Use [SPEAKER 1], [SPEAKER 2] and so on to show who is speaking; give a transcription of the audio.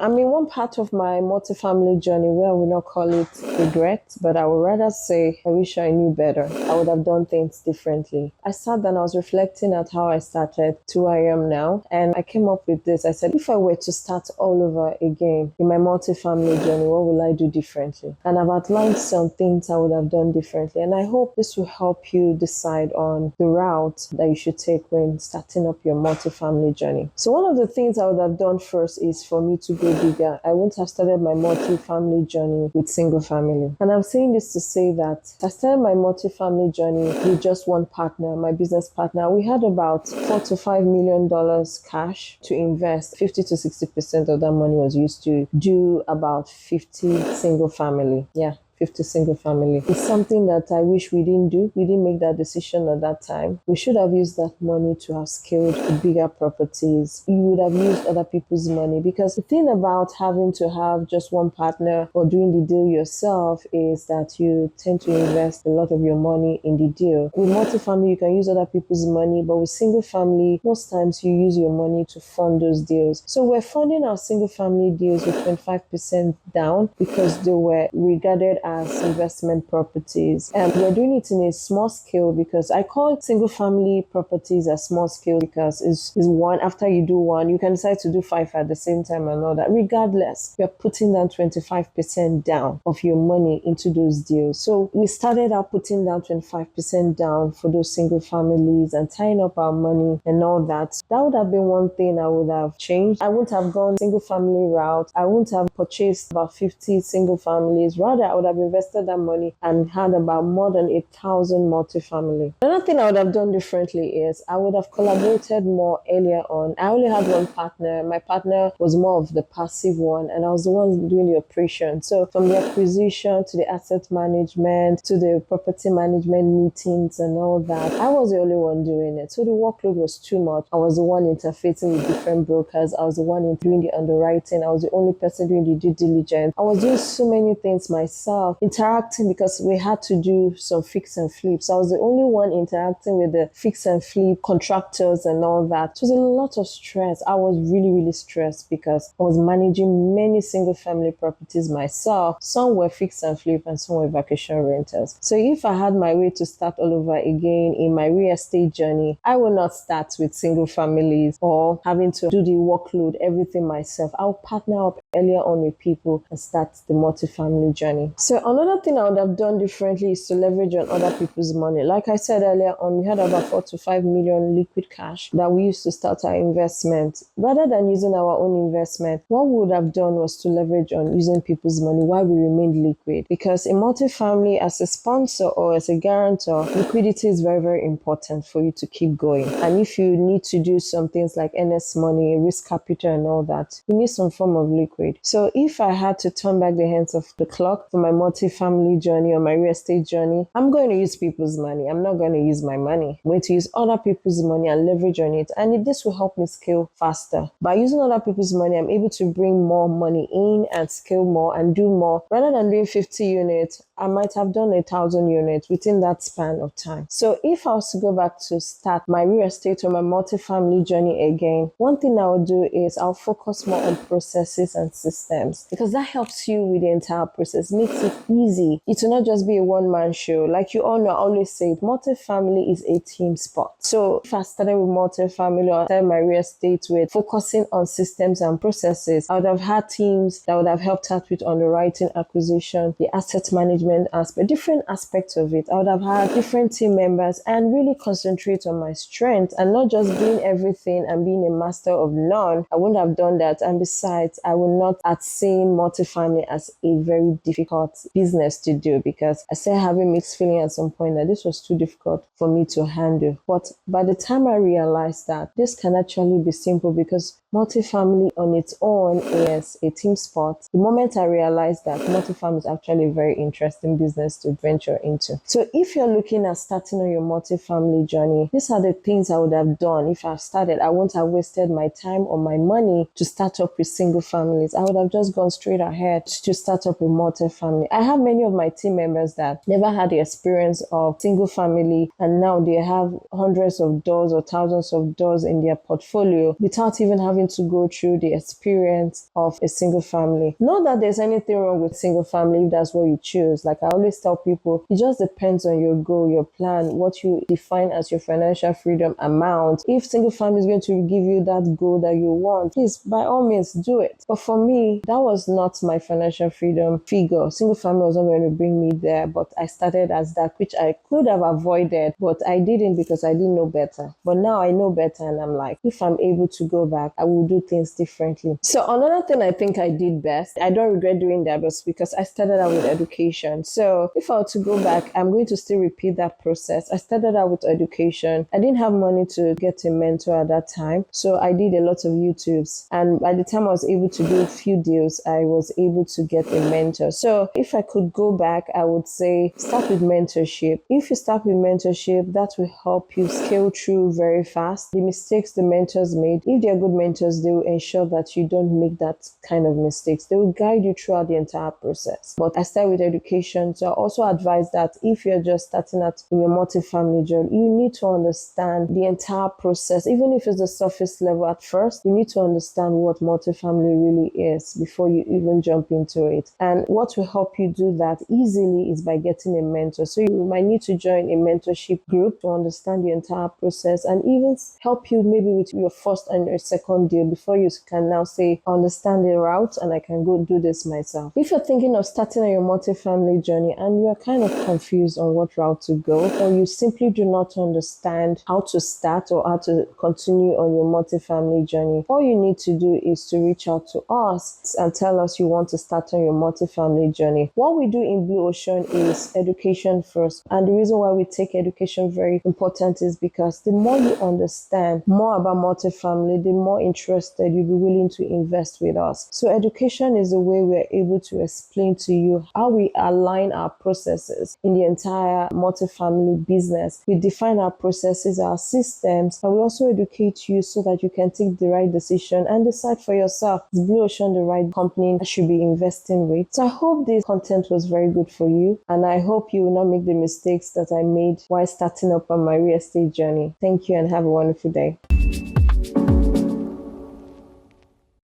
[SPEAKER 1] One part of my multifamily journey where I will not call it regret, but I would rather say I wish I knew better. I would have done things differently. I sat down, I was reflecting at how I started to where I am now, and I came up with this. I said, if I were to start all over again in my multifamily journey, what will I do differently? And I've outlined some things I would have done differently, and I hope this will help you decide on the route that you should take when starting up your multifamily journey. So one of the things I would have done first is for me to go bigger. I wouldn't have started my multifamily journey with single family. And I'm saying this to say that I started my multifamily journey with just one partner, my business partner. We had about $4 to $5 million cash to invest. 50 to 60% of that money was used to do about 50 single family. Yeah. 50 single family. It's something that I wish we didn't do. We didn't make that decision at that time. We should have used that money to have scaled to bigger properties. You would have used other people's money, because the thing about having to have just one partner or doing the deal yourself is that you tend to invest a lot of your money in the deal. With multifamily, you can use other people's money, but with single family, most times you use your money to fund those deals. So we're funding our single family deals with 25% down because they were regarded as investment properties, and we're doing it in a small scale, because I call single family properties a small scale because it's one. After you do one, you can decide to do 5 at the same time and all that. Regardless, you're putting down 25% down of your money into those deals. So we started out putting down 25% down for those single families and tying up our money and all that. That would have been one thing I would have changed. I wouldn't have gone single family route. I wouldn't have purchased about 50 single families. Rather, I would have invested that money and had about more than 1,000 multifamily. Another thing I would have done differently is I would have collaborated more earlier on. I only had one partner. My partner was more of the passive one, and I was the one doing the operation. So from the acquisition to the asset management to the property management meetings and all that, I was the only one doing it. So the workload was too much. I was the one interfacing with different brokers. I was the one doing the underwriting. I was the only person doing the due diligence. I was doing so many things myself, interacting, because we had to do some fix and flips. I was the only one interacting with the fix and flip contractors and all that. It was a lot of stress. I was really, really stressed because I was managing many single family properties myself. Some were fix and flip and some were vacation rentals. So if I had my way to start all over again in my real estate journey, I will not start with single families or having to do the workload, everything myself. I'll partner up earlier on with people and start the multifamily journey. So another thing I would have done differently is to leverage on other people's money. Like I said earlier on, we had about 4 to 5 million liquid cash that we used to start our investment. Rather than using our own investment, what we would have done was to leverage on using people's money while we remained liquid. Because in multifamily, as a sponsor or as a guarantor, liquidity is very, very important for you to keep going. And if you need to do some things like NS money, risk capital and all that, you need some form of liquid. So if I had to turn back the hands of the clock for my multifamily journey or my real estate journey, I'm going to use people's money. I'm not going to use my money. I'm going to use other people's money and leverage on it. And this will help me scale faster. By using other people's money, I'm able to bring more money in and scale more and do more. Rather than doing 50 units, I might have done 1,000 units within that span of time. So if I was to go back to start my real estate or my multifamily journey again, one thing I would do is I'll focus more on processes and systems, because that helps you with the entire process, makes it easy. It will not just be a one-man show. Like you all know, I always say it, multifamily is a team sport. So if I started with multifamily or I started my real estate with focusing on systems and processes, I would have had teams that would have helped out with underwriting, acquisition, the asset management aspect, different aspects of it. I would have had different team members and really concentrate on my strength and not just doing everything and being a master of none. I wouldn't have done that. And besides, I would not have seen multifamily as a very difficult business to do, because I started having mixed feeling at some point that this was too difficult for me to handle. But by the time I realized that this can actually be simple, because multifamily on its own is a team sport, the moment I realized that multifamily is actually a very interesting business to venture into. So if you're looking at starting on your multifamily journey, these are the things I would have done if I started. I wouldn't have wasted my time or my money to start up with single families. I would have just gone straight ahead to start up with multifamily. I have many of my team members that never had the experience of single family, and now they have hundreds of doors or thousands of doors in their portfolio without even having having to go through the experience of a single family. Not that there's anything wrong with single family if that's what you choose. Like I always tell people, it just depends on your goal, your plan, what you define as your financial freedom amount. If single family is going to give you that goal that you want, please, by all means, do it. But for me, that was not my financial freedom figure. Single family was not going to bring me there, but I started as that, which I could have avoided, but I didn't because I didn't know better. But now I know better, and I'm like, if I'm able to go back, I will do things differently. So another thing I think I did best, I don't regret doing that, but because I started out with education. So if I were to go back, I'm going to still repeat that process. I started out with education. I didn't have money to get a mentor at that time, so I did a lot of YouTubes. And by the time I was able to do a few deals, I was able to get a mentor. So if I could go back, I would say start with mentorship. If you start with mentorship, that will help you scale through very fast. The mistakes the mentors made, if they're good mentors, they will ensure that you don't make that kind of mistakes. They will guide you throughout the entire process. But I start with education, so I also advise that if you're just starting out in your multifamily journey, you need to understand the entire process. Even if it's the surface level at first, you need to understand what multifamily really is before you even jump into it. And what will help you do that easily is by getting a mentor. So you might need to join a mentorship group to understand the entire process and even help you maybe with your first and your second deal before you can now say, understand the route and I can go do this myself. If you're thinking of starting on your multifamily journey and you are kind of confused on what route to go, or you simply do not understand how to start or how to continue on your multifamily journey, all you need to do is to reach out to us and tell us you want to start on your multifamily journey. What we do in Blue Ocean is education first. And the reason why we take education very important is because the more you understand more about multifamily, the more interested you'll be willing to invest with us. So education is the way we're able to explain to you how we align our processes in the entire multifamily business. We define our processes, our systems, and we also educate you so that you can take the right decision and decide for yourself, is Blue Ocean the right company I should be investing with? So I hope this content was very good for you, and I hope you will not make the mistakes that I made while starting up on my real estate journey. Thank you and have a wonderful day.